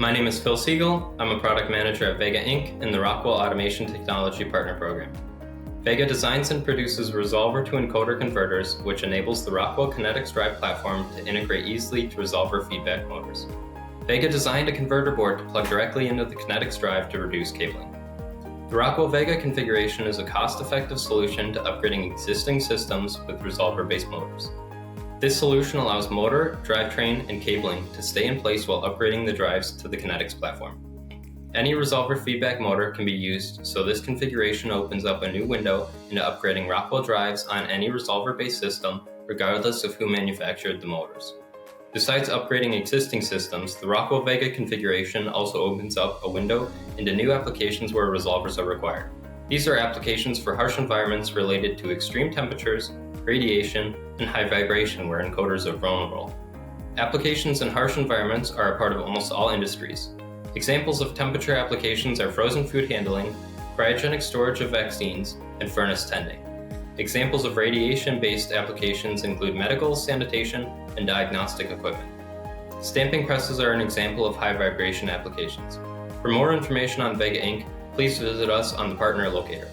My name is Phil Siegel. I'm a product manager at Vega Inc. in the Rockwell Automation Technology Partner Program. Vega designs and produces resolver to encoder converters, which enables the Rockwell Kinetix drive platform to integrate easily to resolver feedback motors. Vega designed a converter board to plug directly into the Kinetix drive to reduce cabling. The Rockwell Vega configuration is a cost-effective solution to upgrading existing systems with resolver-based motors. This solution allows motor, drivetrain, and cabling to stay in place while upgrading the drives to the Kinetix platform. Any resolver feedback motor can be used, so this configuration opens up a new window into upgrading Rockwell drives on any resolver-based system, regardless of who manufactured the motors. Besides upgrading existing systems, the Rockwell Vega configuration also opens up a window into new applications where resolvers are required. These are applications for harsh environments related to extreme temperatures, radiation, and high vibration where encoders are vulnerable. Applications in harsh environments are a part of almost all industries. Examples of temperature applications are frozen food handling, cryogenic storage of vaccines, and furnace tending. Examples of radiation-based applications include medical, sanitation, and diagnostic equipment. Stamping presses are an example of high vibration applications. For more information on Vega Inc., please visit us on the partner locator.